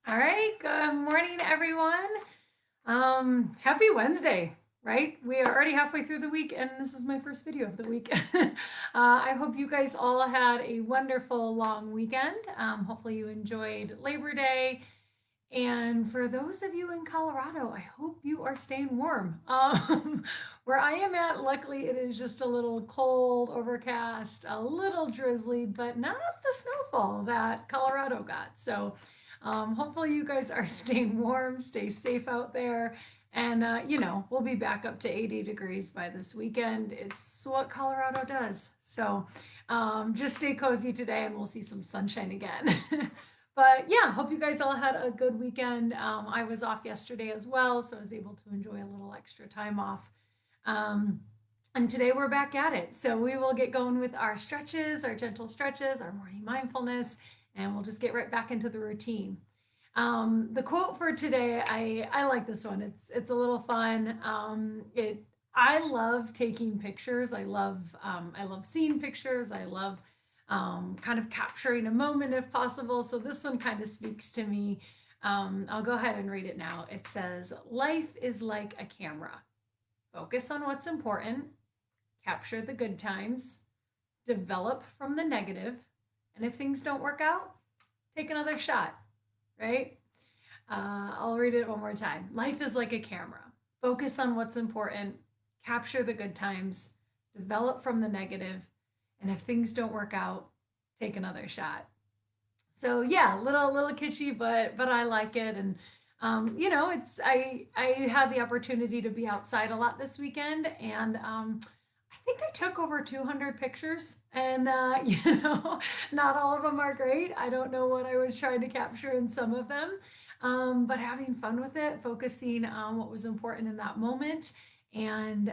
All right, good morning, everyone. Happy Wednesday, right? We are already halfway through the week, and this is my first video of the week. I hope you guys all had a wonderful long weekend. Hopefully, you enjoyed Labor Day. And for those of you in Colorado, I hope you are staying warm. Where I am at, luckily, it is just a little cold, overcast, a little drizzly, but not the snowfall that Colorado got. So hopefully, you guys are staying warm, stay safe out there. And, we'll be back up to 80 degrees by this weekend. It's what Colorado does. So just stay cozy today and we'll see some sunshine again. But yeah, hope you guys all had a good weekend. I was off yesterday as well, so I was able to enjoy a little extra time off. Um, and today we're back at it. So we will get going with our stretches, our gentle stretches, our morning mindfulness, and we'll just get right back into the routine. The quote for today, I like this one. It's a little fun. I love taking pictures. I love seeing pictures. I love kind of capturing a moment if possible. So this one kind of speaks to me. I'll go ahead and read it now. It says, "Life is like a camera. Focus on what's important, capture the good times, develop from the negative, and if things don't work out, take another shot." Right? I'll read it one more time. Life is like a camera. Focus on what's important, capture the good times, develop from the negative, and if things don't work out, take another shot. So yeah, little kitschy, but I like it, and it's I had the opportunity to be outside a lot this weekend, and I think I took over 200 pictures, and not all of them are great. I don't know what I was trying to capture in some of them, but having fun with it, focusing on what was important in that moment, and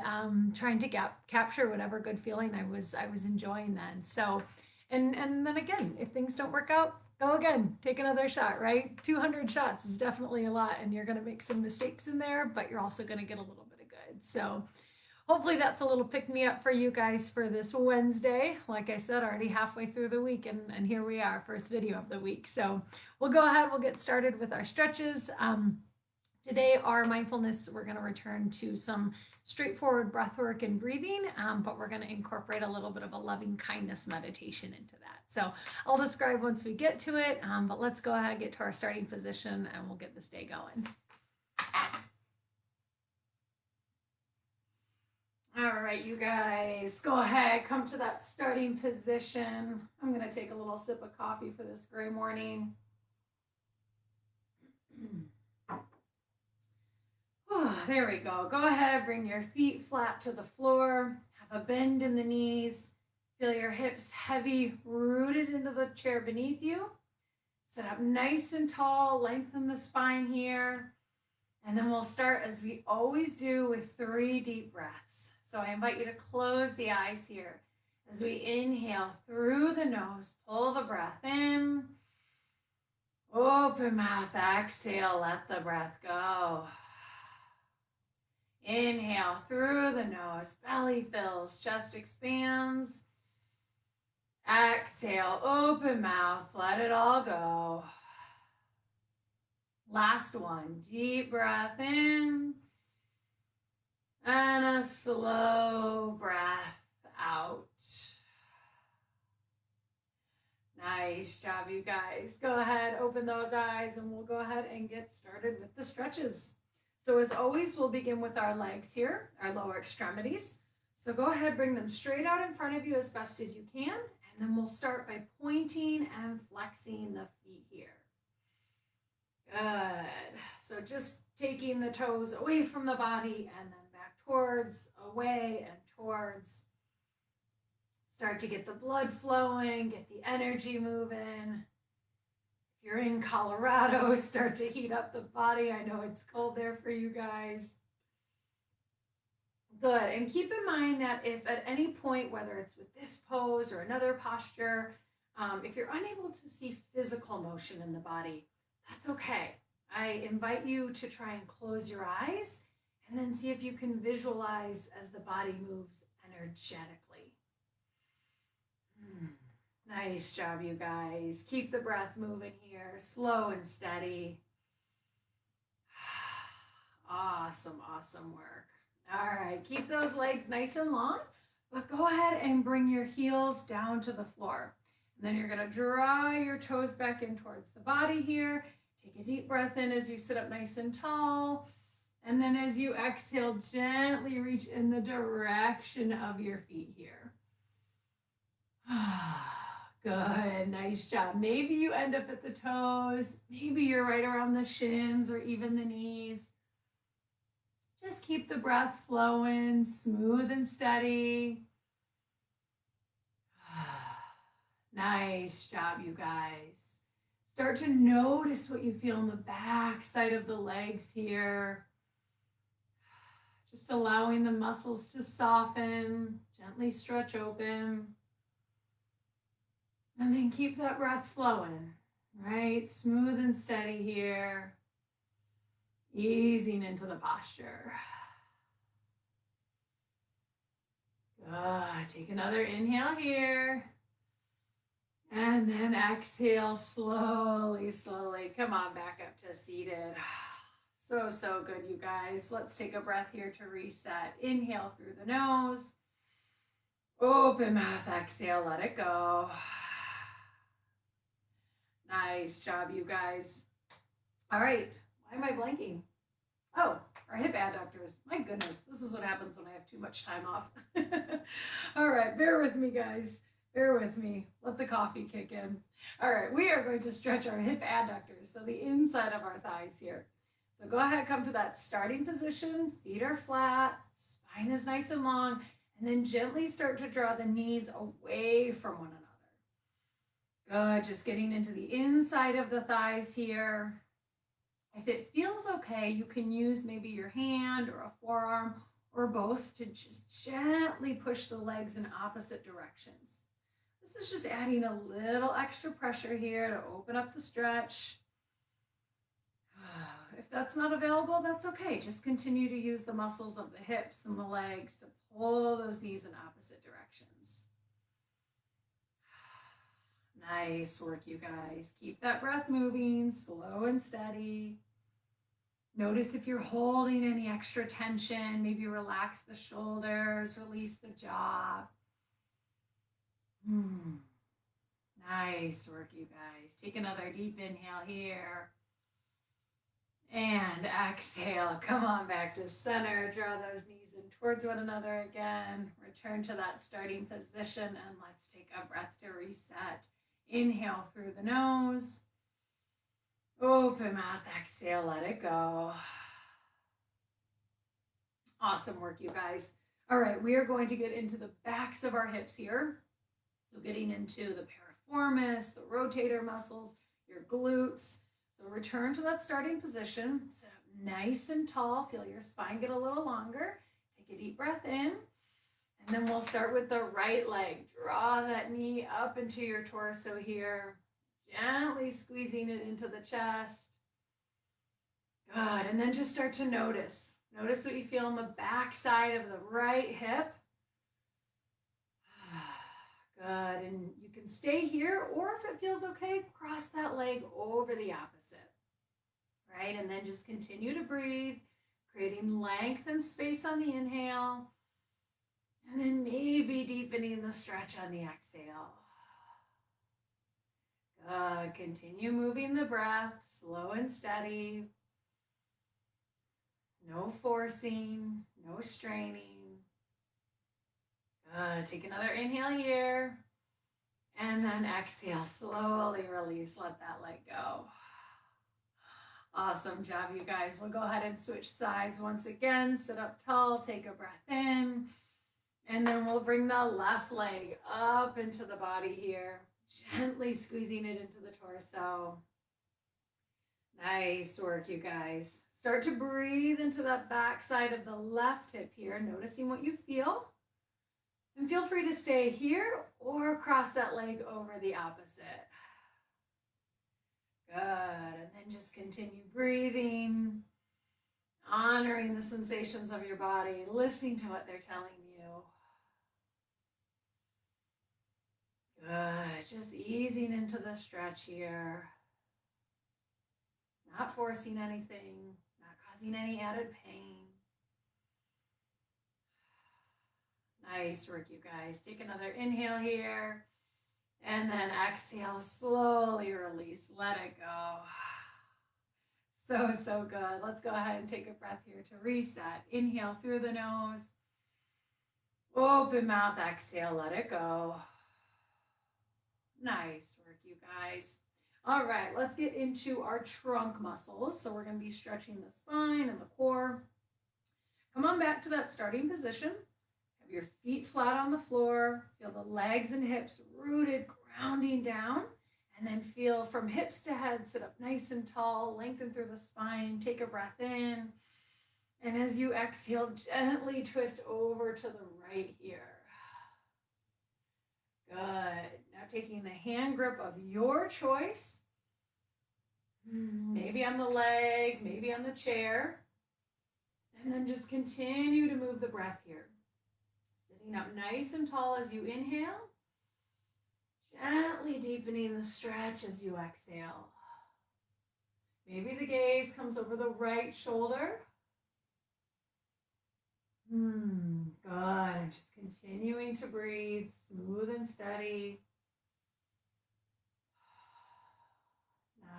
trying to capture whatever good feeling I was enjoying then. So, and then again, if things don't work out, go again, take another shot. Right, 200 shots is definitely a lot, and you're going to make some mistakes in there, but you're also going to get a little bit of good. So hopefully that's a little pick me up for you guys for this Wednesday. Like I said, already halfway through the week, and here we are, first video of the week. So we'll go ahead, we'll get started with our stretches. Today, our mindfulness, we're going to return to some straightforward breath work and breathing, but we're going to incorporate a little bit of a loving kindness meditation into that. So I'll describe once we get to it, but let's go ahead and get to our starting position and we'll get this day going. All right, you guys, go ahead, come to that starting position. I'm going to take a little sip of coffee for this gray morning. There we go. Go ahead, bring your feet flat to the floor. Have a bend in the knees. Feel your hips heavy, rooted into the chair beneath you. Sit up nice and tall, lengthen the spine here. And then we'll start, as we always do, with 3 deep breaths. So I invite you to close the eyes here. As we inhale through the nose, pull the breath in. Open mouth, exhale, let the breath go. Inhale through the nose, belly fills, chest expands. Exhale, open mouth, let it all go. Last one, deep breath in. And a slow breath out. Nice job, you guys. Go ahead, open those eyes, and we'll go ahead and get started with the stretches. So as always, we'll begin with our legs here, our lower extremities. So go ahead, bring them straight out in front of you as best as you can, and then we'll start by pointing and flexing the feet here. Good. So just taking the toes away from the body and then back towards, away and towards. Start to get the blood flowing, get the energy moving. If you're in Colorado, start to heat up the body. I know it's cold there for you guys. Good. And keep in mind that if at any point, whether it's with this pose or another posture, if you're unable to see physical motion in the body, that's okay. I invite you to try and close your eyes and then see if you can visualize as the body moves energetically. Nice job, you guys. Keep the breath moving here, slow and steady. Awesome, awesome work. All right, keep those legs nice and long, but go ahead and bring your heels down to the floor. And then you're gonna draw your toes back in towards the body here. Take a deep breath in as you sit up nice and tall. And then as you exhale, gently reach in the direction of your feet here. Good, nice job. Maybe you end up at the toes. Maybe you're right around the shins or even the knees. Just keep the breath flowing, smooth and steady. Nice job, you guys. Start to notice what you feel in the back side of the legs here. Just allowing the muscles to soften, gently stretch open. And then keep that breath flowing, right? Smooth and steady here. Easing into the posture. Good. Take another inhale here. And then exhale slowly, slowly. Come on, back up to seated. So good, you guys. Let's take a breath here to reset. Inhale through the nose. Open mouth, exhale, let it go. Nice job, you guys. All right, why am I blanking? Oh, our hip adductors. My goodness, this is what happens when I have too much time off. All right, bear with me, guys. Bear with me. Let the coffee kick in. All right, we are going to stretch our hip adductors, so the inside of our thighs here. So go ahead, come to that starting position. Feet are flat, spine is nice and long, and then gently start to draw the knees away from one another. Good, just getting into the inside of the thighs here. If it feels okay, you can use maybe your hand or a forearm or both to just gently push the legs in opposite directions. This is just adding a little extra pressure here to open up the stretch. If that's not available, that's okay. Just continue to use the muscles of the hips and the legs to pull those knees in opposite directions. Nice work, you guys. Keep that breath moving, slow and steady. Notice if you're holding any extra tension. Maybe relax the shoulders, release the jaw. Nice work, you guys. Take another deep inhale here. And exhale. Come on back to center. Draw those knees in towards one another again. Return to that starting position and let's take a breath to reset. Inhale through the nose. Open mouth, exhale, let it go. Awesome work, you guys. All right, we are going to get into the backs of our hips here. So getting into the piriformis, the rotator muscles, your glutes. So return to that starting position. Sit up nice and tall. Feel your spine get a little longer. Take a deep breath in. And then we'll start with the right leg. Draw that knee up into your torso here. Gently squeezing it into the chest. Good. And then just start to notice. Notice what you feel on the back side of the right hip. Good. And you can stay here, or if it feels okay, cross that leg over the opposite. Right? And then just continue to breathe, creating length and space on the inhale. And then maybe deepening the stretch on the exhale. Good. Continue moving the breath, slow and steady. No forcing, no straining. Good. Take another inhale here. And then exhale, slowly release, let that leg go. Awesome job, you guys. We'll go ahead and switch sides once again. Sit up tall, take a breath in. And then we'll bring the left leg up into the body here, gently squeezing it into the torso. Nice work, you guys. Start to breathe into that back side of the left hip here, noticing what you feel. And feel free to stay here or cross that leg over the opposite. Good. And then just continue breathing, honoring the sensations of your body, listening to what they're telling you. Good. just easing into the stretch here. Not forcing anything, not causing any added pain. Nice work, you guys. Take another inhale here. And then exhale, slowly release. Let it go. So good. Let's go ahead and take a breath here to reset. Inhale through the nose. Open mouth, exhale, let it go. Nice work, you guys. All right, let's get into our trunk muscles. So we're going to be stretching the spine and the core. Come on back to that starting position. Have your feet flat on the floor. Feel the legs and hips rooted, grounding down. And then feel from hips to head, sit up nice and tall, lengthen through the spine. Take a breath in. And as you exhale, gently twist over to the right here. Good. Now taking the hand grip of your choice. Maybe on the leg, maybe on the chair. And then just continue to move the breath here. Sitting up nice and tall as you inhale. Gently deepening the stretch as you exhale. Maybe the gaze comes over the right shoulder. Good. And just continuing to breathe, smooth and steady.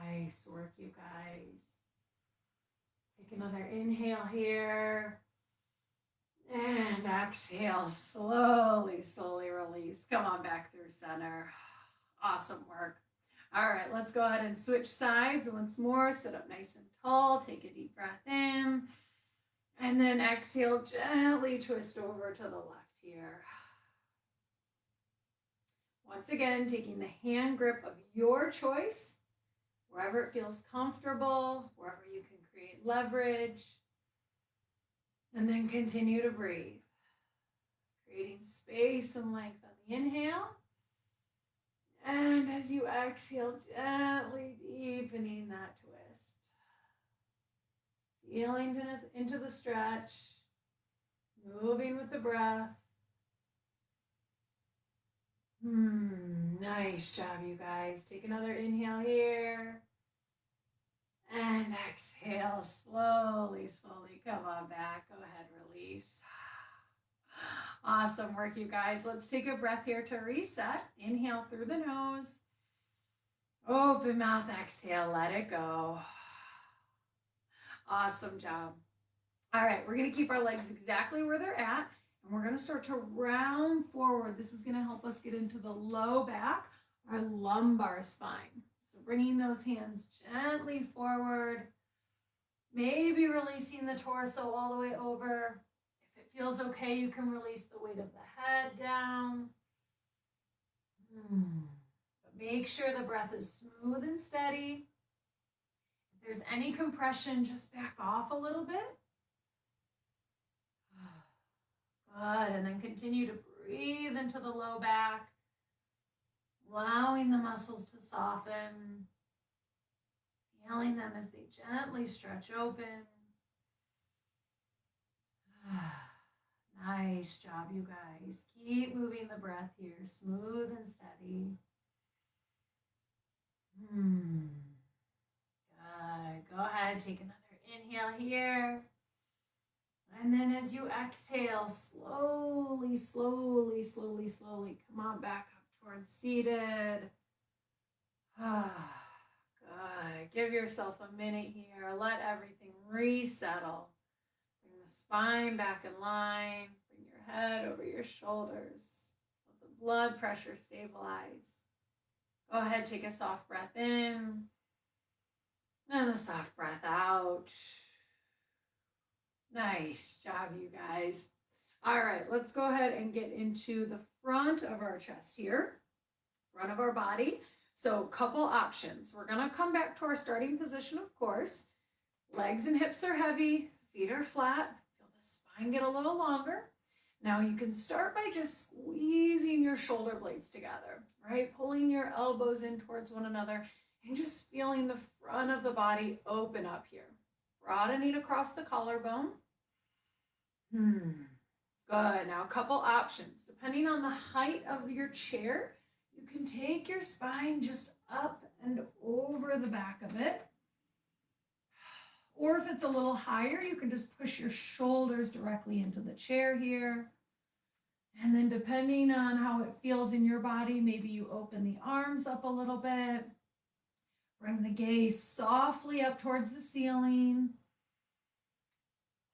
Nice work, you guys. Take another inhale here. And exhale, slowly release. Come on back through center. Awesome work. All right, let's go ahead and switch sides once more. Sit up nice and tall. Take a deep breath in. And then exhale, gently twist over to the left here. Once again, taking the hand grip of your choice, wherever it feels comfortable, wherever you can create leverage. And then continue to breathe. Creating space and length on the inhale. And as you exhale, gently deepening that twist. Feeling into the stretch. Moving with the breath. Nice job, you guys. Take another inhale here. And exhale, slowly come on back. Go ahead, release. Awesome work, you guys. Let's take a breath here to reset. Inhale through the nose. Open mouth, exhale, let it go. Awesome job. All right, we're going to keep our legs exactly where they're at, and we're going to start to round forward. This is going to help us get into the low back, our lumbar spine. So bringing those hands gently forward, maybe releasing the torso all the way over. If it feels okay, you can release the weight of the head down. But make sure the breath is smooth and steady. If there's any compression, just back off a little bit. Good, and then continue to breathe into the low back, allowing the muscles to soften, feeling them as they gently stretch open. Nice job, you guys. Keep moving the breath here, smooth and steady. Good. Go ahead, take another inhale here. And then as you exhale, slowly, come on back up towards seated. Good. Give yourself a minute here. Let everything resettle. Bring the spine back in line. Bring your head over your shoulders. Let the blood pressure stabilize. Go ahead, take a soft breath in. And a soft breath out. Nice job, you guys. All right, let's go ahead and get into the front of our chest here, front of our body. So a couple options. We're gonna come back to our starting position, of course. Legs and hips are heavy, feet are flat. Feel the spine get a little longer. Now you can start by just squeezing your shoulder blades together, right? Pulling your elbows in towards one another and just feeling the front of the body open up here. Broadening across the collarbone. Good. Now a couple options. Depending on the height of your chair, You can take your spine just up and over the back of it. Or if it's a little higher, you can just push your shoulders directly into the chair here. And then depending on how it feels in your body, maybe you open the arms up a little bit. Bring the gaze softly up towards the ceiling.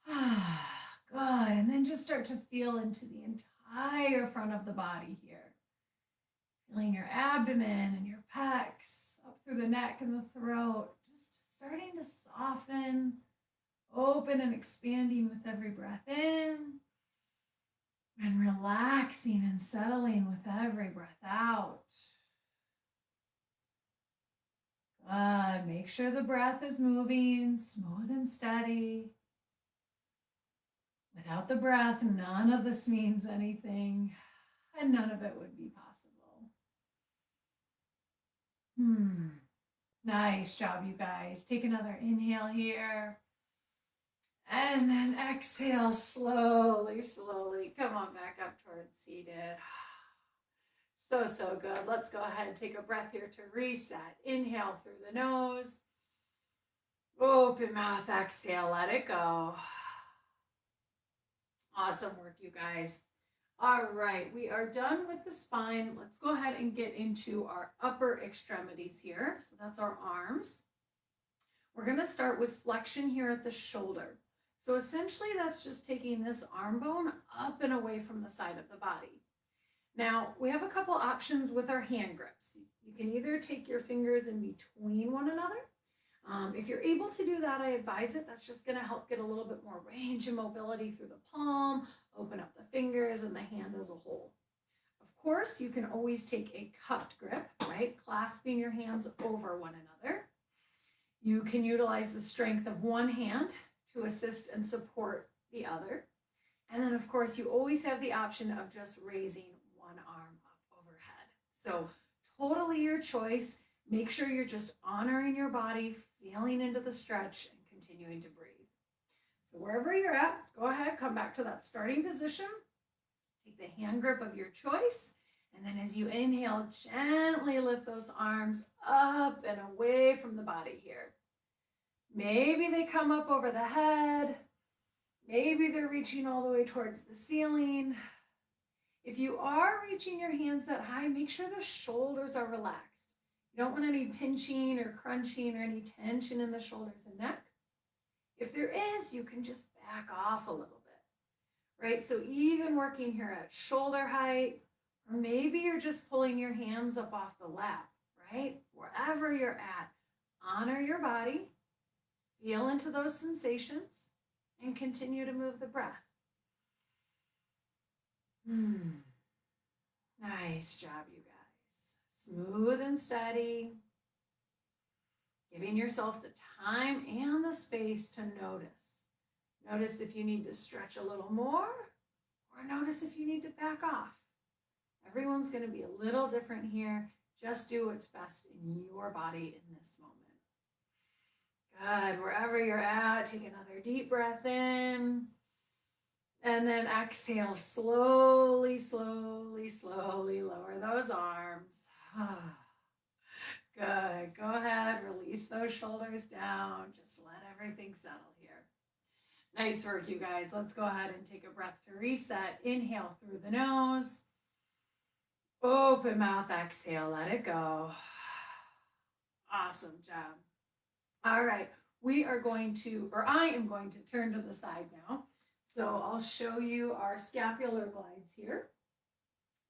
Good. And then just start to feel into the entire front of the body here. Feeling your abdomen and your pecs up through the neck and the throat. Just starting to soften, open and expanding with every breath in. And relaxing and settling with every breath out. Good. Make sure the breath is moving smooth and steady. Without the breath, none of this means anything, and none of it would be possible. Nice job, you guys. Take another inhale here. And then exhale slowly, slowly. Come on back up towards seated. So good. Let's go ahead and take a breath here to reset. Inhale through the nose. Open mouth, exhale, let it go. Awesome work, you guys. All right, we are done with the spine. Let's go ahead and get into our upper extremities here. So that's our arms. We're going to start with flexion here at the shoulder. So essentially that's just taking this arm bone up and away from the side of the body. Now we have a couple options with our hand grips. You can either take your fingers in between one another. If you're able to do that, I advise it. That's just going to help get a little bit more range and mobility through the palm, open up the fingers and the hand as a whole. Of course, you can always take a cupped grip, right? Clasping your hands over one another. You can utilize the strength of one hand to assist and support the other. And then, of course, you always have the option of just raising one arm up overhead. So totally your choice. Make sure you're just honoring your body, feeling into the stretch, and continuing to breathe. So wherever you're at, go ahead, come back to that starting position. Take the hand grip of your choice. And then as you inhale, gently lift those arms up and away from the body here. Maybe they come up over the head. Maybe they're reaching all the way towards the ceiling. If you are reaching your hands that high, make sure the shoulders are relaxed. You don't want any pinching or crunching or any tension in the shoulders and neck. If there is, you can just back off a little bit, right? So even working here at shoulder height, or maybe you're just pulling your hands up off the lap, right? Wherever you're at, honor your body, feel into those sensations, and continue to move the breath. Nice job, you guys. Smooth and steady. Giving yourself the time and the space to notice. Notice if you need to stretch a little more, or notice if you need to back off. Everyone's going to be a little different here. Just do what's best in your body in this moment. Good. Wherever you're at, take another deep breath in. And then exhale, slowly, slowly, slowly lower those arms. Good. Go ahead, release those shoulders down. Just let everything settle here. Nice work, you guys. Let's go ahead and take a breath to reset. Inhale through the nose. Open mouth, exhale, let it go. Awesome job. All right, I am going to turn to the side now. So I'll show you our scapular glides here.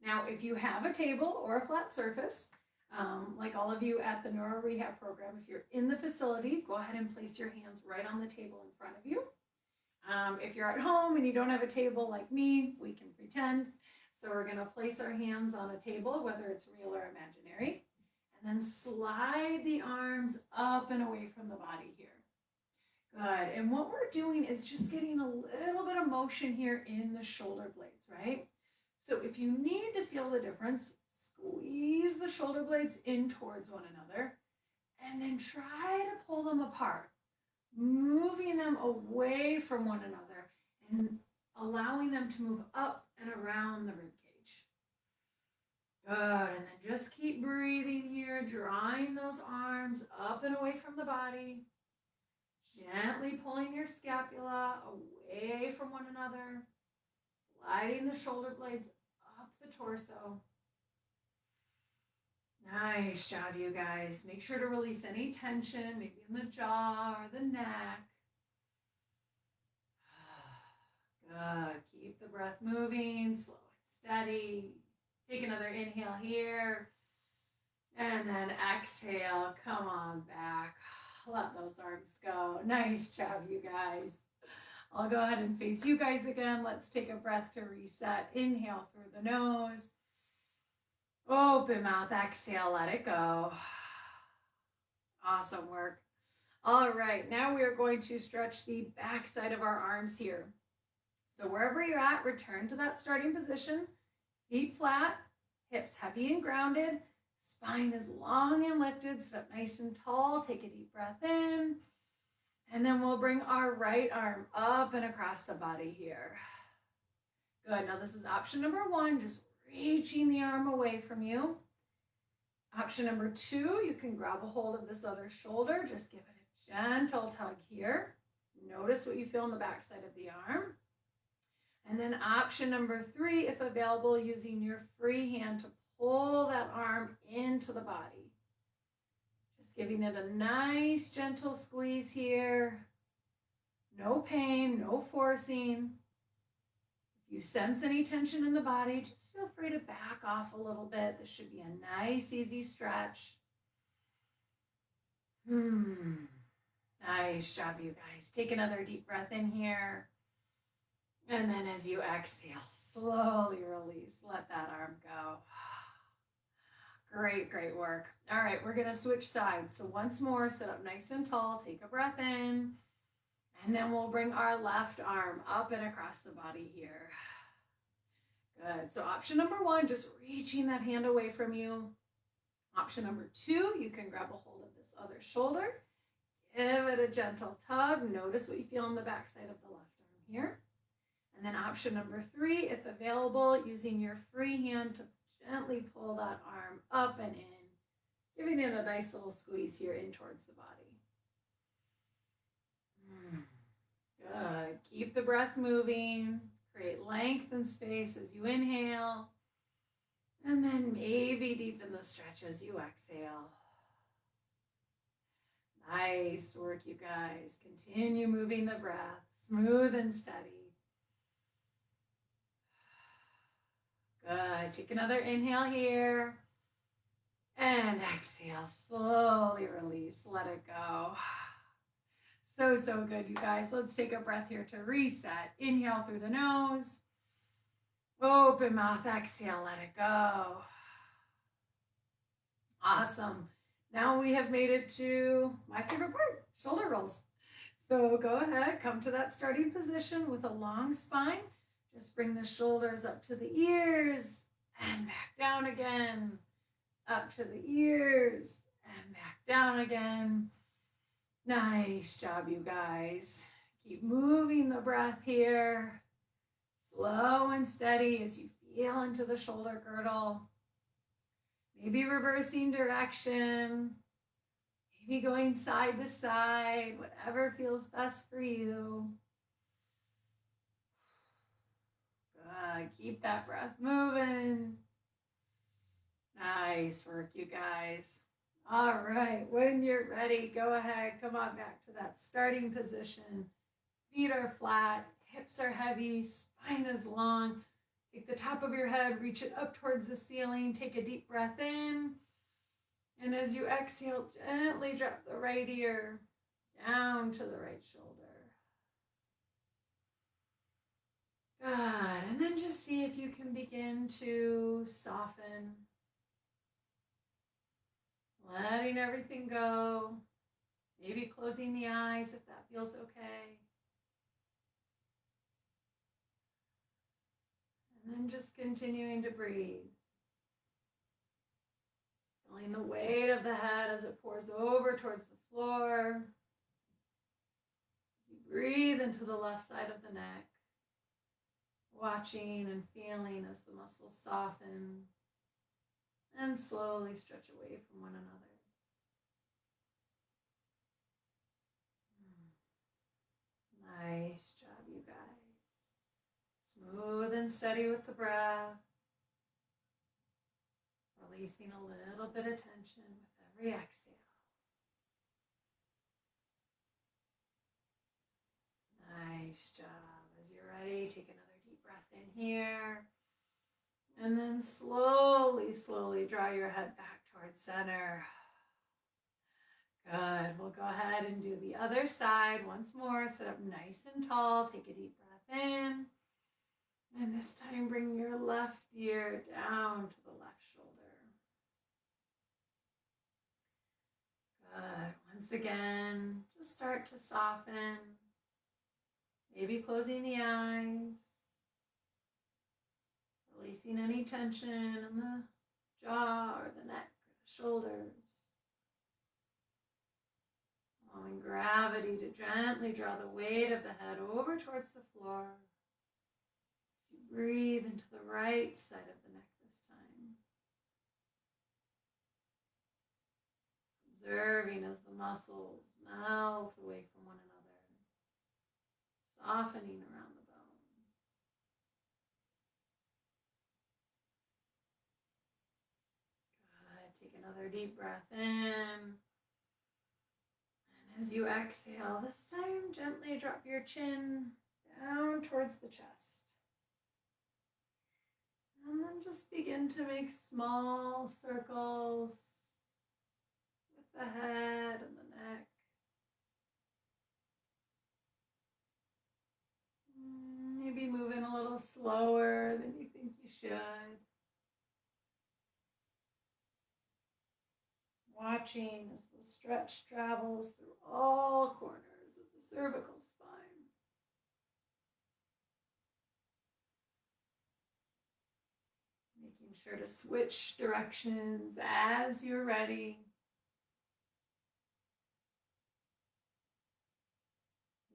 Now, if you have a table or a flat surface, like all of you at the Neuro Rehab program, if you're in the facility, go ahead and place your hands right on the table in front of you. If you're at home and you don't have a table like me, we can pretend. So we're going to place our hands on a table, whether it's real or imaginary, and then slide the arms up and away from the body here. Good. And what we're doing is just getting a little bit of motion here in the shoulder blades, right? So if you need to feel the difference, squeeze the shoulder blades in towards one another and then try to pull them apart, moving them away from one another and allowing them to move up and around the rib cage. Good, and then just keep breathing here, drawing those arms up and away from the body. Gently pulling your scapula away from one another. Gliding the shoulder blades up the torso. Nice job, you guys. Make sure to release any tension, maybe in the jaw or the neck. Good. Keep the breath moving, slow and steady. Take another inhale here. And then exhale. Come on back. Let those arms go. Nice job, you guys. I'll go ahead and face you guys again. Let's take a breath to reset. Inhale through the nose. Open mouth, exhale, let it go. Awesome work. All right, now we are going to stretch the back side of our arms here. So wherever you're at, return to that starting position. Feet flat, hips heavy and grounded. Spine is long and lifted, sit up nice and tall. Take a deep breath in. And then we'll bring our right arm up and across the body here. Good, now this is option number one, just reaching the arm away from you. Option number two, you can grab a hold of this other shoulder. Just give it a gentle tug here. Notice what you feel on the back side of the arm. And then option number three, if available, using your free hand to pull that arm into the body. Just giving it a nice gentle squeeze here. No pain, no forcing. If you sense any tension in the body, just feel free to back off a little bit. This should be a nice, easy stretch. Nice job, you guys. Take another deep breath in here. And then as you exhale, slowly release. Let that arm go. Great, great work. All right, we're going to switch sides. So once more, sit up nice and tall. Take a breath in. And then we'll bring our left arm up and across the body here. Good. So option number one, just reaching that hand away from you. Option number two, you can grab a hold of this other shoulder. Give it a gentle tug. Notice what you feel on the back side of the left arm here. And then option number three, if available, using your free hand to gently pull that arm up and in, giving it a nice little squeeze here in towards the body. Good. Keep the breath moving. Create length and space as you inhale. And then maybe deepen the stretch as you exhale. Nice work, you guys. Continue moving the breath, smooth and steady. Good. Take another inhale here. And exhale. Slowly release. Let it go. So, so good, you guys. Let's take a breath here to reset. Inhale through the nose. Open mouth. Exhale. Let it go. Awesome. Now we have made it to my favorite part, shoulder rolls. So go ahead, come to that starting position with a long spine. Just bring the shoulders up to the ears and back down again. Up to the ears and back down again. Nice job, you guys. Keep moving the breath here. Slow and steady as you feel into the shoulder girdle. Maybe reversing direction. Maybe going side to side, whatever feels best for you. Good. Keep that breath moving. Nice work, you guys. All right, when you're ready, go ahead, come on back to that starting position. Feet are flat, hips are heavy, spine is long. Take the top of your head, reach it up towards the ceiling. Take a deep breath in. And as you exhale, gently drop the right ear down to the right shoulder. Good. And then just see if you can begin to soften. Letting everything go. Maybe closing the eyes if that feels okay. And then just continuing to breathe. Feeling the weight of the head as it pours over towards the floor. As you breathe into the left side of the neck. Watching and feeling as the muscles soften. and slowly stretch away from one another. Nice job, you guys. Smooth and steady with the breath. Releasing a little bit of tension with every exhale. Nice job. As you're ready, take another deep breath in here. And then slowly, slowly draw your head back towards center. Good. We'll go ahead and do the other side once more. Sit up nice and tall. Take a deep breath in. And this time, bring your left ear down to the left shoulder. Good. Once again, just start to soften. Maybe closing the eyes. Releasing any tension in the jaw or the neck or the shoulders. Allowing gravity to gently draw the weight of the head over towards the floor. As you breathe into the right side of the neck this time. Observing as the muscles melt away from one another. Softening around the bone. Good. Take another deep breath in. As you exhale, this time gently drop your chin down towards the chest. And then just begin to make small circles with the head and the neck. Maybe moving a little slower than you think you should. Watching as the stretch travels through all corners of the cervical spine. Making sure to switch directions as you're ready.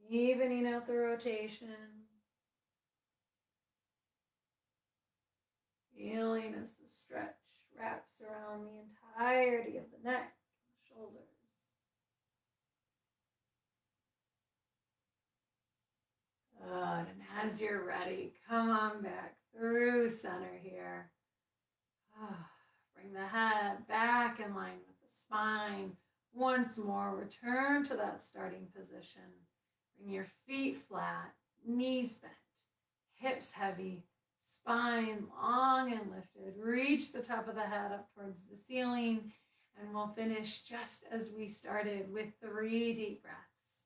Evening out the rotation. Feeling as the stretch wraps around the entirety of the neck and the shoulders. Good. And as you're ready, come on back through center here. Bring the head back in line with the spine. Once more, return to that starting position. Bring your feet flat, knees bent, hips heavy, spine long and lifted. Reach the top of the head up towards the ceiling, and we'll finish just as we started with 3 deep breaths.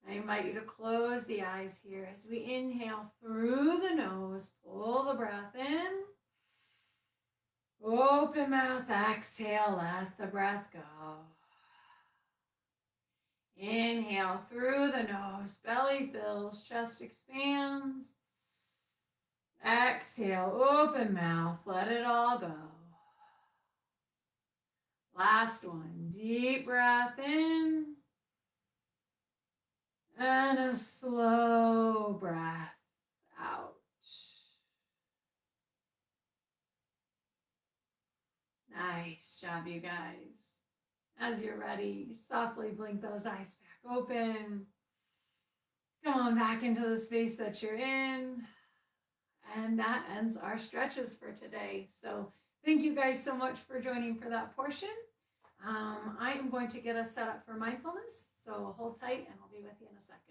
I invite you to close the eyes here as we inhale through the nose, pull the breath in. Open mouth, exhale, let the breath go. Inhale through the nose, belly fills, chest expands. Exhale, open mouth, let it all go. Last one, deep breath in. And a slow breath out. Nice job, you guys. As you're ready, softly blink those eyes back open. Come on back into the space that you're in. And that ends our stretches for today. So thank you guys so much for joining for that portion. I am going to get us set up for mindfulness. So hold tight and I'll be with you in a second.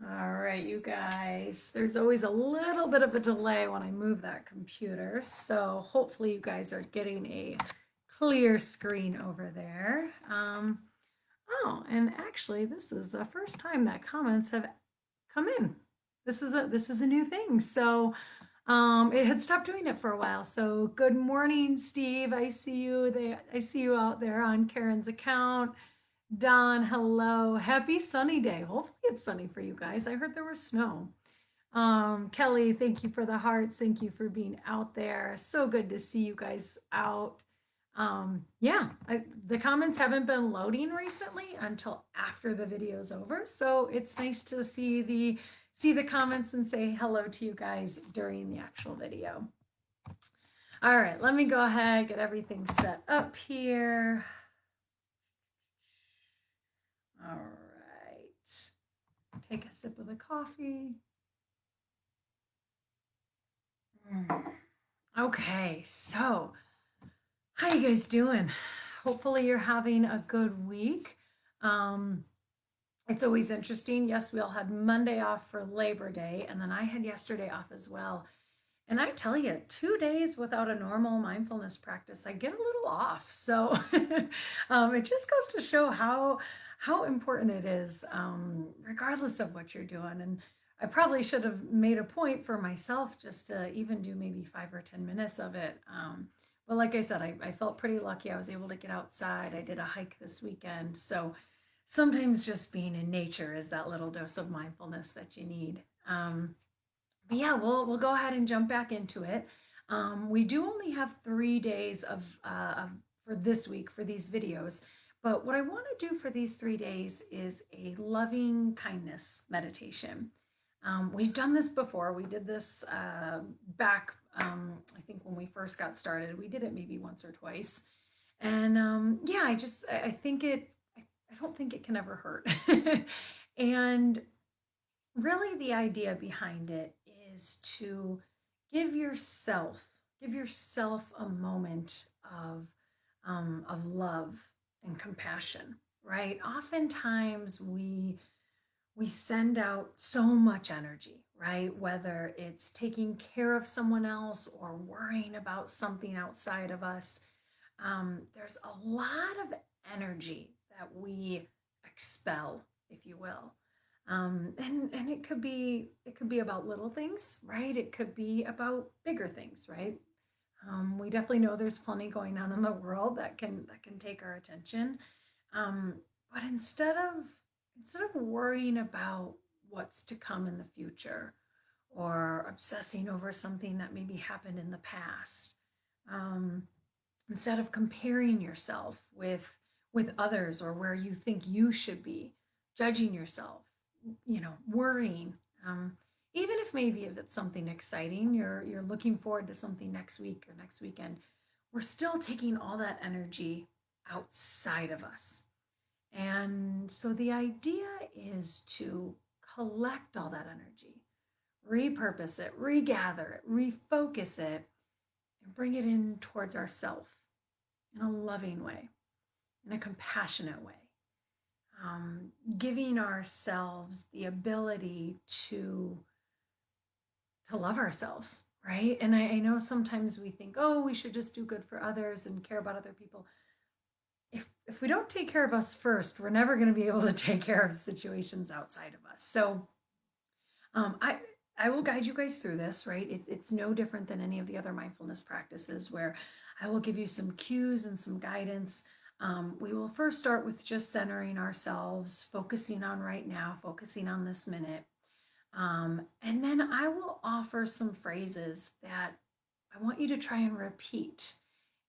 All right, you guys, there's always a little bit of a delay when I move that computer. So hopefully you guys are getting a clear screen over there. Oh, and actually this is the first time that comments have come in. This is a new thing. So It had stopped doing it for a while. So good morning, Steve. I see you there. I see you out there on Karen's account. Don, hello. Happy sunny day. Hopefully it's sunny for you guys. I heard there was snow. Kelly, thank you for the hearts. Thank you for being out there. So good to see you guys out. Yeah, the comments haven't been loading recently until after the video's over. So it's nice to see the comments and say hello to you guys during the actual video. All right, let me go ahead, get everything set up here. All right, take a sip of the coffee. Okay, so how you guys doing? Hopefully you're having a good week. It's always interesting. Yes, we all had Monday off for Labor Day, and then I had yesterday off as well. And I tell you, 2 days without a normal mindfulness practice, I get a little off. So it just goes to show how important it is, regardless of what you're doing. And I probably should have made a point for myself just to even do maybe 5 or 10 minutes of it. But like I said, I felt pretty lucky. I was able to get outside. I did a hike this weekend. So sometimes just being in nature is that little dose of mindfulness that you need. But yeah, we'll go ahead and jump back into it. We do only have 3 days for this week for these videos. But what I want to do for these 3 days is a loving kindness meditation. We've done this before. We did this back, I think when we first got started. We did it maybe once or twice. And yeah, I think I don't think it can ever hurt. And really the idea behind it is to give yourself give yourself a moment of love and compassion, right? Oftentimes we send out so much energy, right? Whether it's taking care of someone else or worrying about something outside of us, there's a lot of energy that we expel, if you will. And it could be about little things, right? It could be about bigger things, right? We definitely know there's plenty going on in the world that can take our attention. Um, but instead of worrying about what's to come in the future or obsessing over something that maybe happened in the past, um, instead of comparing yourself with others or where you think you should be, judging yourself, worrying, even if maybe if it's something exciting, you're looking forward to something next week or next weekend, we're still taking all that energy outside of us. And so the idea is to collect all that energy, repurpose it, regather it, refocus it, and bring it in towards ourself in a loving way, in a compassionate way, giving ourselves the ability to love ourselves, right? And I know sometimes we think, oh, we should just do good for others and care about other people. If we don't take care of us first, we're never going to be able to take care of situations outside of us. So I will guide you guys through this, right? It's no different than any of the other mindfulness practices where I will give you some cues and some guidance. We will first start with just centering ourselves, focusing on right now, focusing on this minute. And then I will offer some phrases that I want you to try and repeat.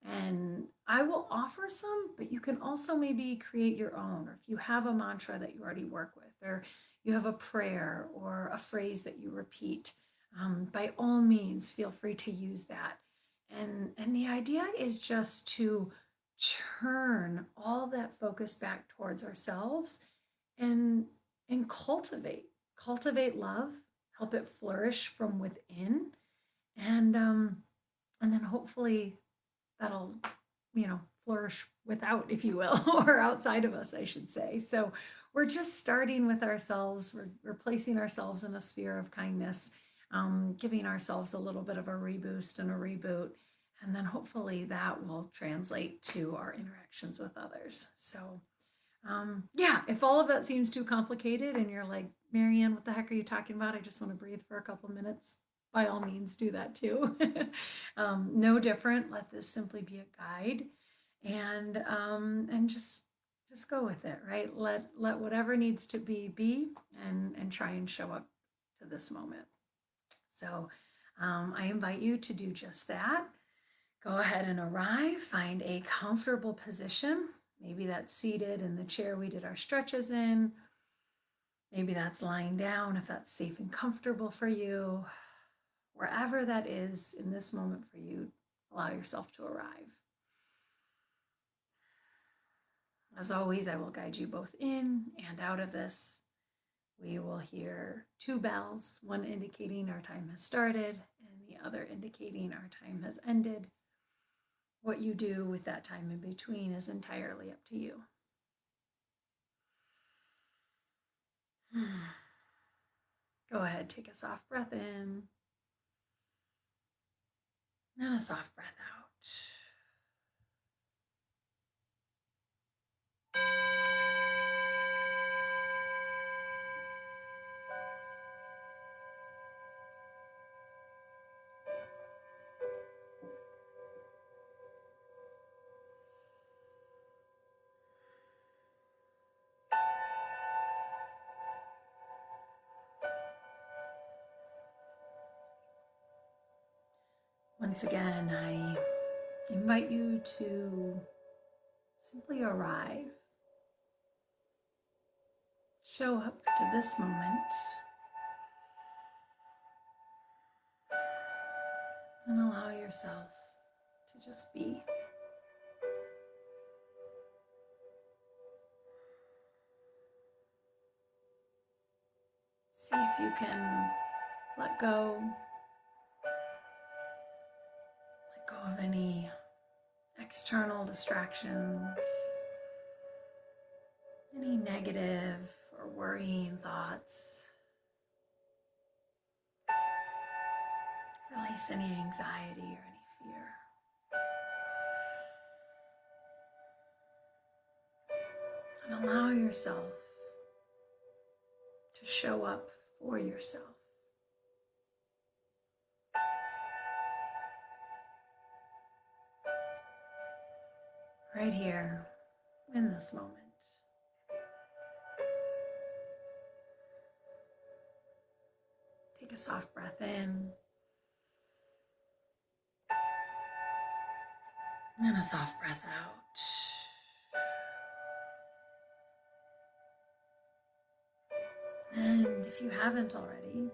And I will offer some, but you can also maybe create your own. Or if you have a mantra that you already work with, or you have a prayer or a phrase that you repeat, by all means, feel free to use that. And the idea is just to turn all that focus back towards ourselves and and cultivate love, help it flourish from within, and then hopefully that'll flourish without, if you will, or outside of us, I should say. So we're just starting with ourselves. We're placing ourselves in a sphere of kindness, giving ourselves a little bit of a reboost and a reboot, and then hopefully that will translate to our interactions with others. So yeah, if all of that seems too complicated and you're like, Marianne, what the heck are you talking about? I just want to breathe for a couple minutes. by all means do that too. No different. Let this simply be a guide, and just go with it, right? Let whatever needs to be, and try and show up to this moment. So I invite you to do just that. Go ahead and arrive. Find a comfortable position. Maybe that's seated in the chair we did our stretches in. Maybe that's lying down if that's safe and comfortable for you. Wherever that is in this moment for you, allow yourself to arrive. As always, I will guide you both in and out of this. We will hear 2 bells, one indicating our time has started and the other indicating our time has ended. What you do with that time in between is entirely up to you. Go ahead, take a soft breath in and a soft breath out. Once again, I invite you to simply arrive. Show up to this moment and allow yourself to just be. See if you can let go of any external distractions, any negative or worrying thoughts. Release any anxiety or any fear. And allow yourself to show up for yourself. Right here in this moment. Take a soft breath in and a soft breath out. And if you haven't already,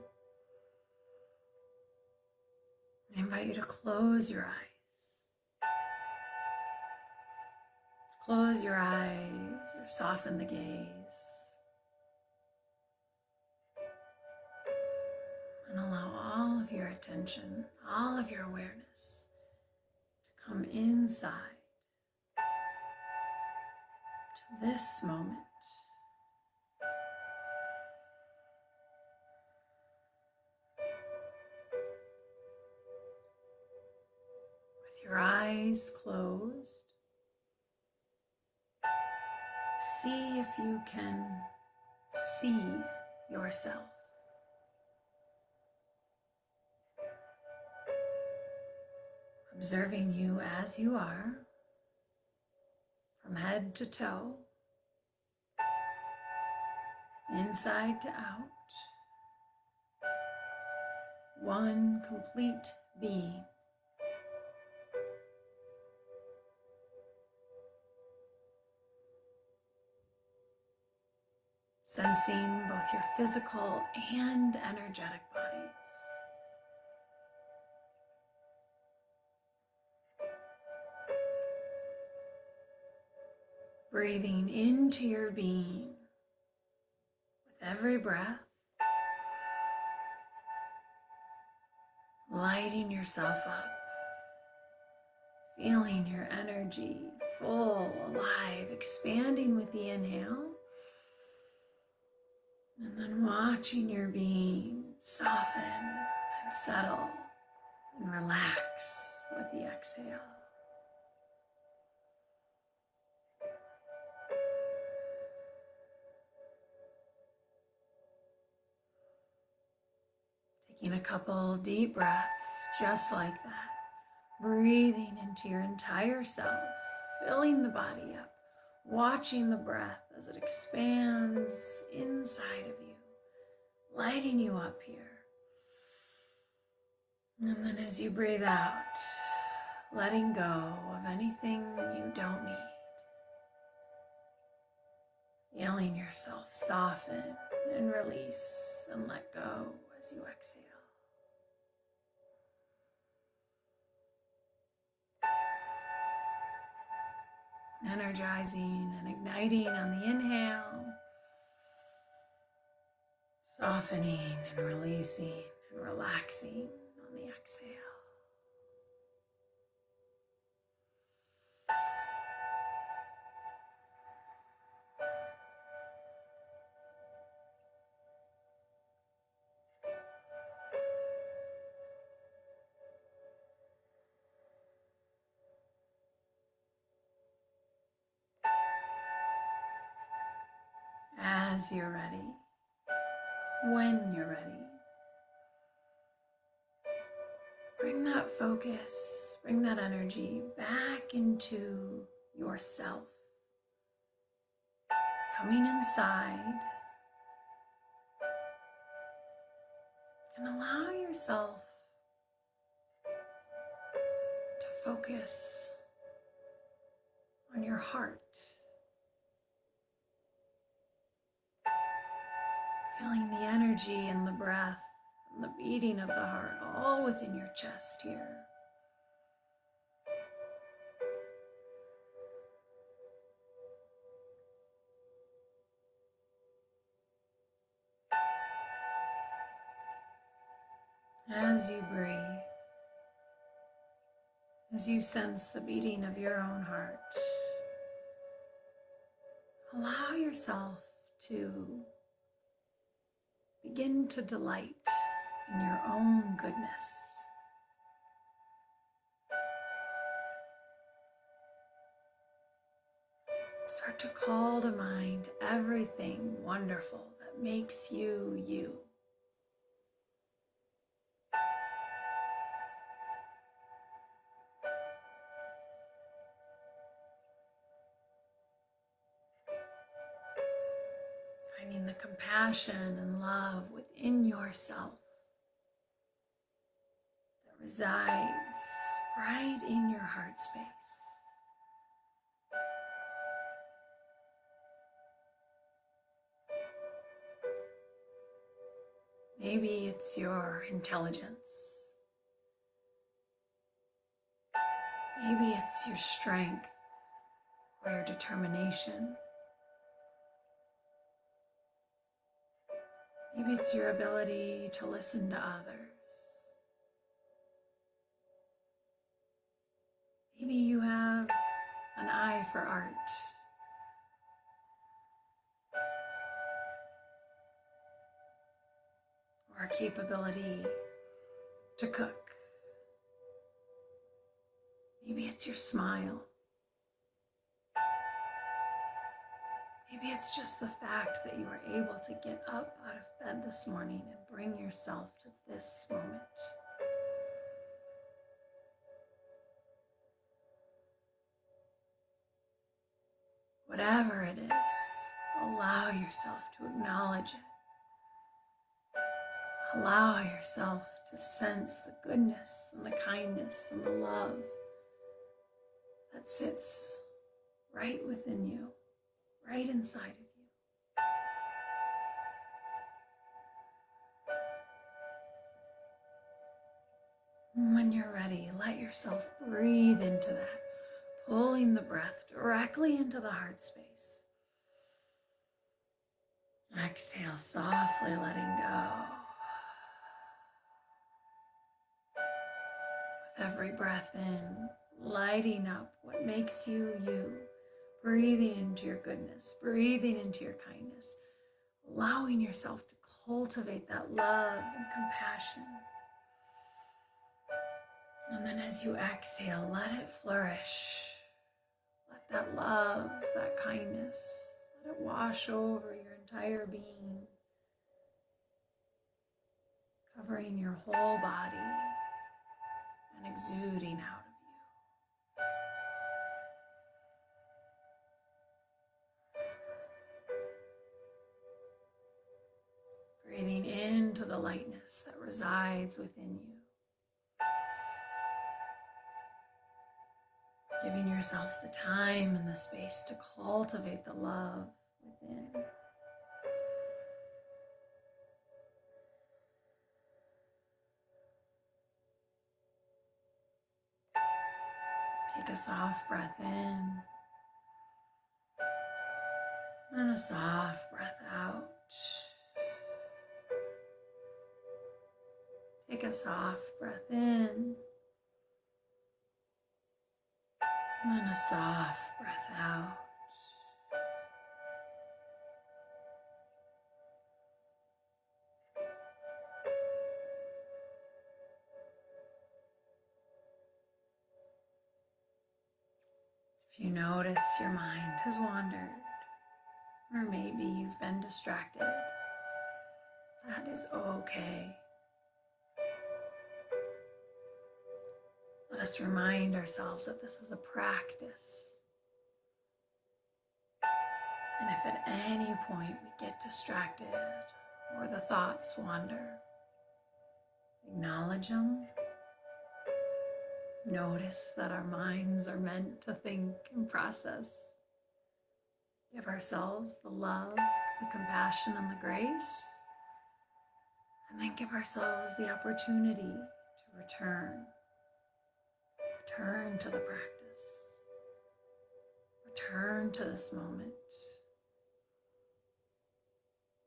I invite you to close your eyes. Close your eyes or soften the gaze. And allow all of your attention, all of your awareness to come inside to this moment. With your eyes closed, see if you can see yourself. Observing you as you are, from head to toe, inside to out, one complete being. Sensing both your physical and energetic bodies. Breathing into your being with every breath, lighting yourself up, feeling your energy full, alive, expanding with the inhale, and then watching your being soften and settle and relax with the exhale. Taking a couple deep breaths just like that, breathing into your entire self, filling the body up, watching the breath as it expands inside of you, lighting you up here. And then as you breathe out, letting go of anything you don't need. Feeling yourself soften and release and let go as you exhale. Energizing and igniting on the inhale, softening and releasing and relaxing on the exhale. As you're ready, when you're ready, bring that focus, bring that energy back into yourself. Coming inside and allow yourself to focus on your heart. Feeling the energy and the breath and the beating of the heart all within your chest here. As you breathe, as you sense the beating of your own heart, allow yourself to begin to delight in your own goodness. Start to call to mind everything wonderful that makes you you. Finding the compassion and love within yourself that resides right in your heart space. Maybe it's your intelligence. Maybe it's your strength or your determination. Maybe it's your ability to listen to others. Maybe you have an eye for art. Or a capability to cook. Maybe it's your smile. Maybe it's just the fact that you were able to get up out of bed this morning and bring yourself to this moment. Whatever it is, allow yourself to acknowledge it. Allow yourself to sense the goodness and the kindness and the love that sits right within you, right inside of you. And when you're ready, let yourself breathe into that, pulling the breath directly into the heart space. Exhale, softly letting go. With every breath in, lighting up what makes you you, breathing into your goodness, breathing into your kindness, allowing yourself to cultivate that love and compassion. And then as you exhale, let it flourish. Let that love, that kindness, let it wash over your entire being. covering your whole body and exuding out of you. Breathing into the lightness that resides within you. Giving yourself the time and the space to cultivate the love within. Take a soft breath in and a soft breath out. Take a soft breath in and a soft breath out. If you notice your mind has wandered, or maybe you've been distracted, that is okay. Let us remind ourselves that this is a practice. And if at any point we get distracted or the thoughts wander, acknowledge them. Notice that our minds are meant to think and process. Give ourselves the love, the compassion, and the grace. And then give ourselves the opportunity to return. Return to the practice. Return to this moment.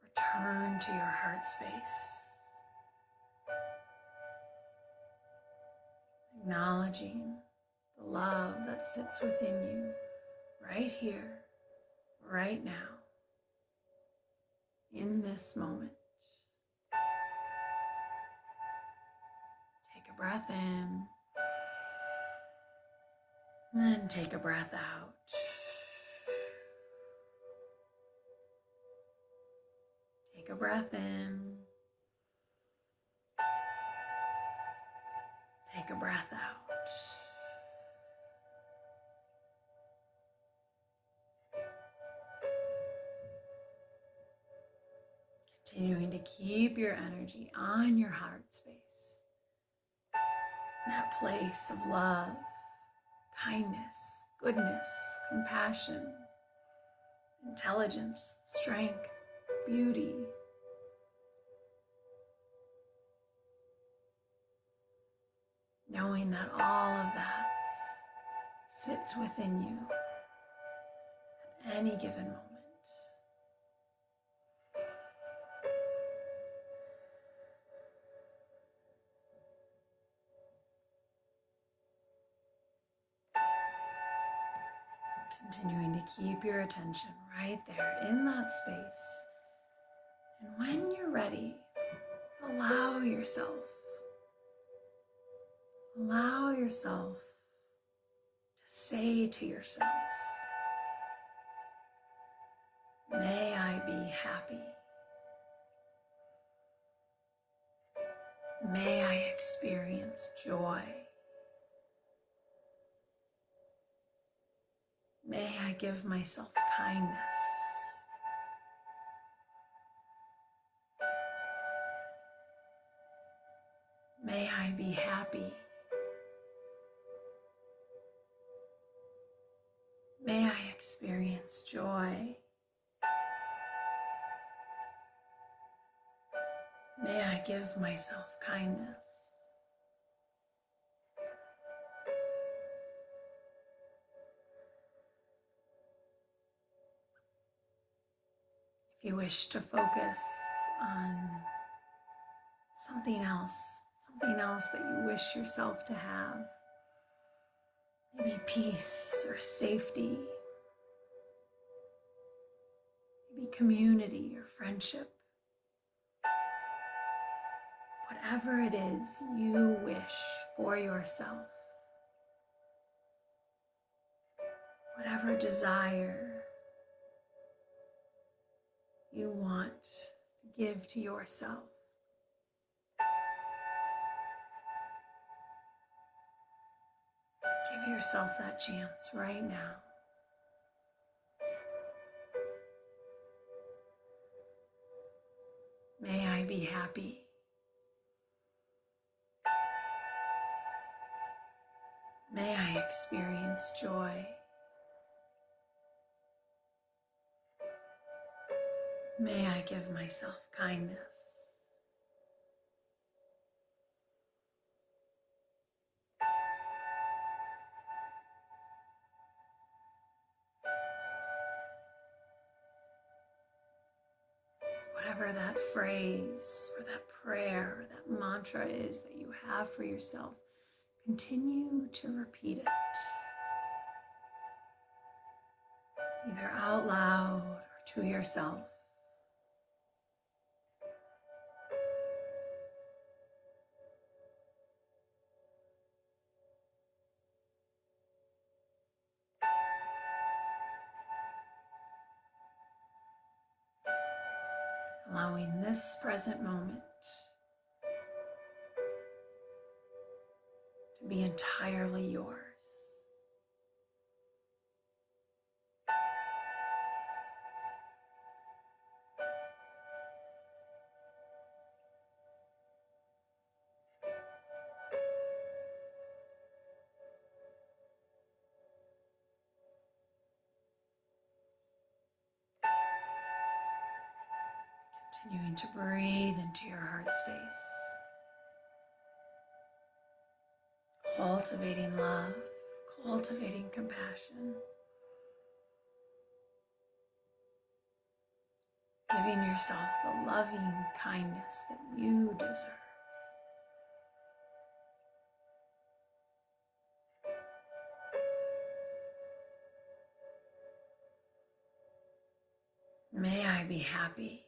Return to your heart space. Acknowledging the love that sits within you right here, right now, in this moment. Take a breath in, and then take a breath out. Take a breath in. Take a breath out. Continuing to keep your energy on your heart space. That place of love, kindness, goodness, compassion, intelligence, strength, beauty. Knowing that all of that sits within you at any given moment. Continuing to keep your attention right there in that space. And when you're ready, allow yourself to say to yourself, may I be happy. May I experience joy. May I give myself kindness. May I be happy. May I experience joy. May I give myself kindness. If you wish to focus on something else that you wish yourself to have, maybe peace or safety, maybe community or friendship, whatever it is you wish for yourself, whatever desire you want to give to yourself, Give yourself that chance right now. May I be happy. May I experience joy. May I give myself kindness. Whatever that phrase or that prayer or that mantra is that you have for yourself, continue to repeat it, either out loud or to yourself. Allowing this present moment to be entirely yours. Continuing to breathe into your heart space. Cultivating love, cultivating compassion. Giving yourself the loving kindness that you deserve. May I be happy.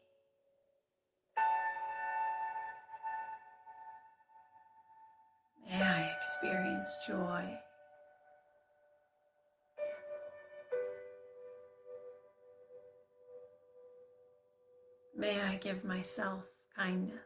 May I experience joy. May I give myself kindness.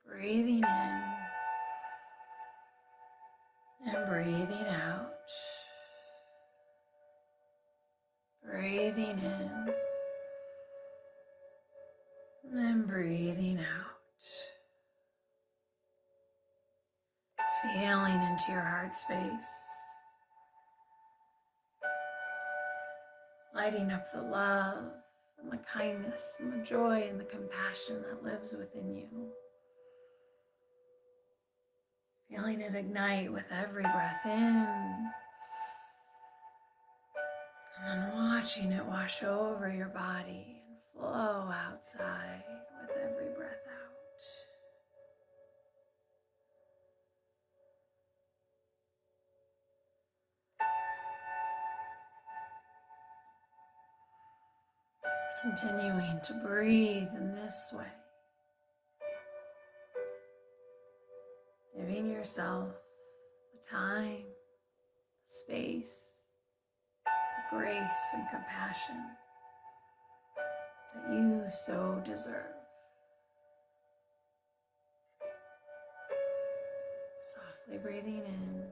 Breathing in and breathing out. Breathing in and breathing out. Feeling into your heart space. Lighting up the love and the kindness and the joy and the compassion that lives within you. Feeling it ignite with every breath in. And then watching it wash over your body and flow outside with every breath out. Continuing to breathe in this way. Giving yourself the time, the space, the grace and compassion that you so deserve. Softly breathing in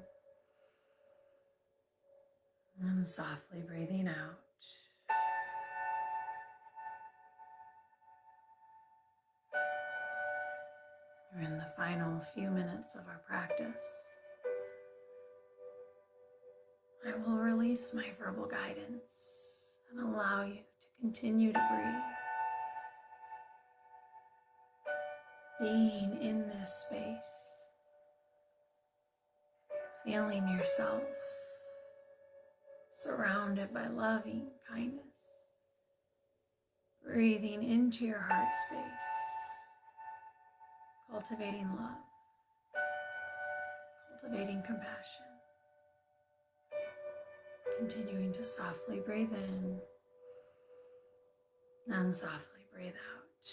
and softly breathing out. We're in the final few minutes of our practice. I will release my verbal guidance and allow you to continue to breathe. Being in this space, feeling yourself surrounded by loving kindness. Breathing into your heart space, cultivating love, cultivating compassion. Continuing to softly breathe in and softly breathe out.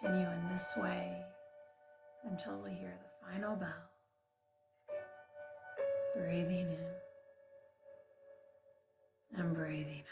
Continue in this way until we hear the final bell. Breathing in and breathing out.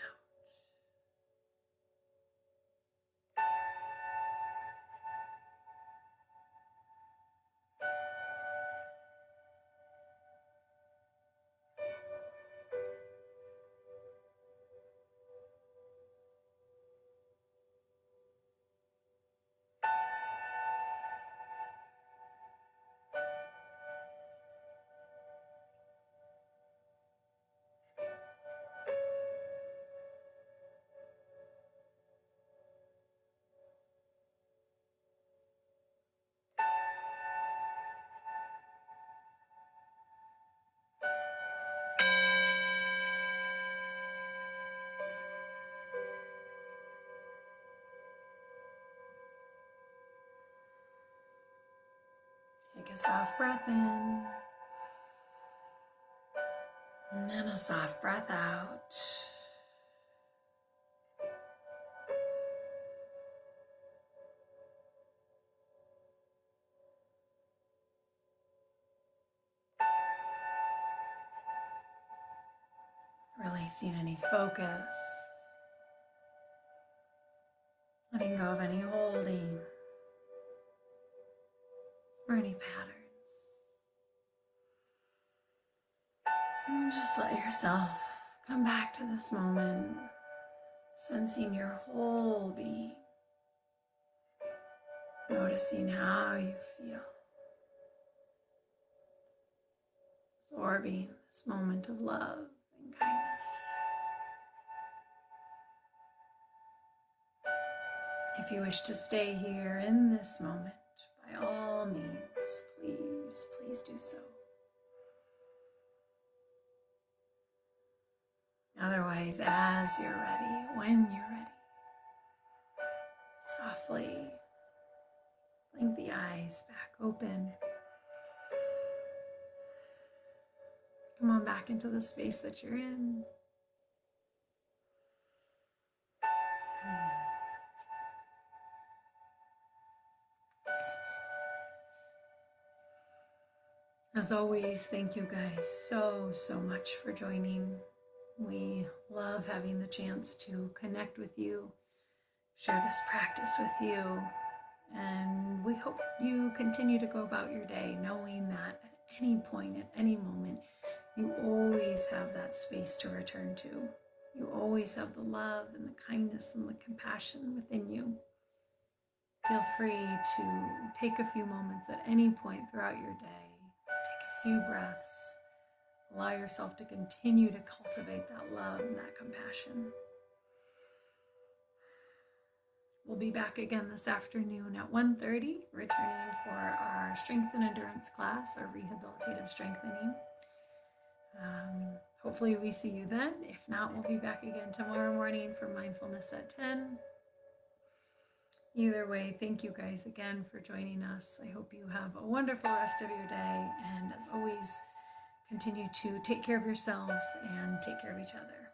Take a soft breath in, and then a soft breath out. Releasing any focus, letting go of any holding or any patterns. And just let yourself come back to this moment, sensing your whole being, noticing how you feel, absorbing this moment of love and kindness. If you wish to stay here in this moment, by all means, please do so. Otherwise, as you're ready, when you're ready, softly blink the eyes back open. Come on back into the space that you're in. As always, thank you guys so much for joining. We love having the chance to connect with you, share this practice with you, and we hope you continue to go about your day knowing that at any point, at any moment, you always have that space to return to. You always have the love and the kindness and the compassion within you. Feel free to take a few moments at any point throughout your day. Take a few breaths. Allow yourself to continue to cultivate that love and that compassion. We'll be back again this afternoon at 1:30, returning for our strength and endurance class, our rehabilitative strengthening. Hopefully we see you then. If not, we'll be back again tomorrow morning for mindfulness at 10. Either way, thank you guys again for joining us. I hope you have a wonderful rest of your day. And as always, continue to take care of yourselves and take care of each other.